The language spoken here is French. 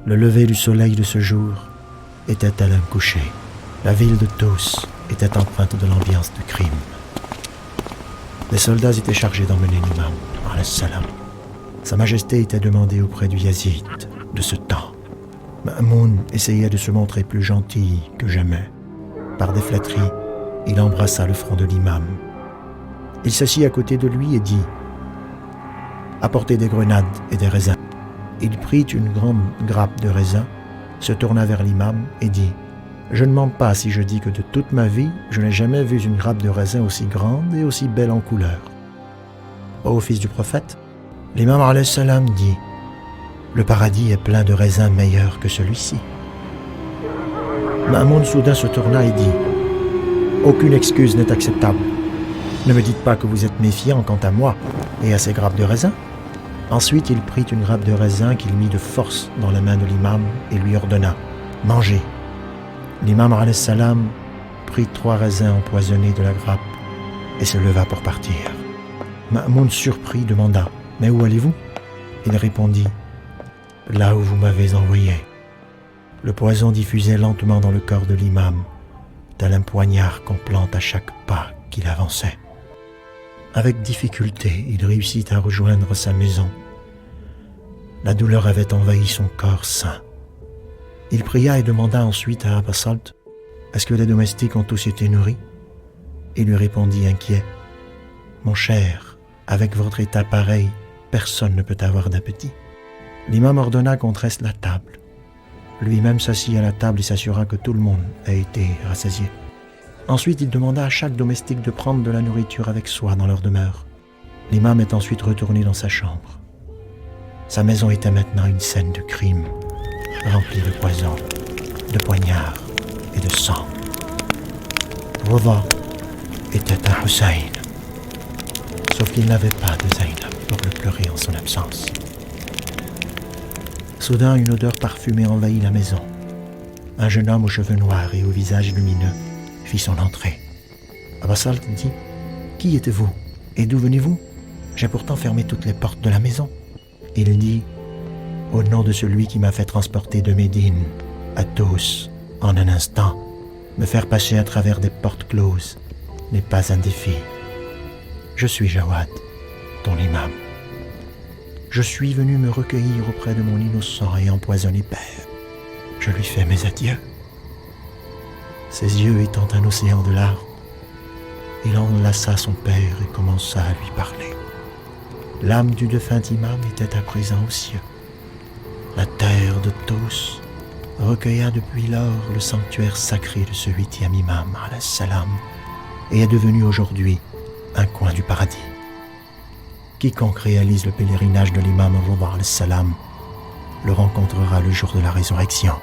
Le lever du soleil de ce jour était à un coucher. La ville de Tos était empreinte de l'ambiance de crime. Les soldats étaient chargés d'emmener l'imam, alayhi salam. Sa majesté était demandée auprès du Yazid de ce temps. Ma'moun essayait de se montrer plus gentil que jamais. Par des flatteries, il embrassa le front de l'imam. Il s'assit à côté de lui et dit « Apportez des grenades et des raisins. » Il prit une grande grappe de raisins, se tourna vers l'imam et dit « Je ne mens pas si je dis que de toute ma vie, je n'ai jamais vu une grappe de raisins aussi grande et aussi belle en couleur. » Ô fils du prophète, l'imam alayhi salam dit « Le paradis est plein de raisins meilleurs que celui-ci. » Ma'moun soudain se tourna et dit « Aucune excuse n'est acceptable. Ne me dites pas que vous êtes méfiant quant à moi et à ces grappes de raisins. » Ensuite, il prit une grappe de raisin qu'il mit de force dans la main de l'imam et lui ordonna « Mangez !» L'imam alayhi salam prit 3 raisins empoisonnés de la grappe et se leva pour partir. Ma'moun, surpris, demanda « Mais où allez-vous » Il répondit « Là où vous m'avez envoyé. » Le poison diffusait lentement dans le corps de l'imam, tel un poignard qu'on plante à chaque pas qu'il avançait. Avec difficulté, il réussit à rejoindre sa maison. La douleur avait envahi son corps sain. Il pria et demanda ensuite à Abba Salt « Est-ce que les domestiques ont tous été nourris ?» Il lui répondit inquiet « Mon cher, avec votre état pareil, personne ne peut avoir d'appétit. » L'imam ordonna qu'on dresse la table. Lui-même s'assit à la table et s'assura que tout le monde a été rassasié. Ensuite, il demanda à chaque domestique de prendre de la nourriture avec soi dans leur demeure. L'imam est ensuite retourné dans sa chambre. Sa maison était maintenant une scène de crime, remplie de poison, de poignards et de sang. Rova était un Hussein, sauf qu'il n'avait pas de Zaynab pour le pleurer en son absence. Soudain, une odeur parfumée envahit la maison. Un jeune homme aux cheveux noirs et au visage lumineux fit son entrée. Abba Salt dit « Qui êtes-vous et d'où venez-vous? J'ai pourtant fermé toutes les portes de la maison. » Il dit « Au nom de celui qui m'a fait transporter de Médine à Tos en un instant, me faire passer à travers des portes closes n'est pas un défi. Je suis Jawad, ton imam. Je suis venu me recueillir auprès de mon innocent et empoisonné père. Je lui fais mes adieux. » Ses yeux étant un océan de larmes, il enlaça son père et commença à lui parler. L'âme du défunt imam était à présent aux cieux. La terre de Tos recueilla depuis lors le sanctuaire sacré de ce 8e imam, alayhi salam, et est devenu aujourd'hui un coin du paradis. Quiconque réalise le pèlerinage de l'imam Rida alayhi salam le rencontrera le jour de la résurrection.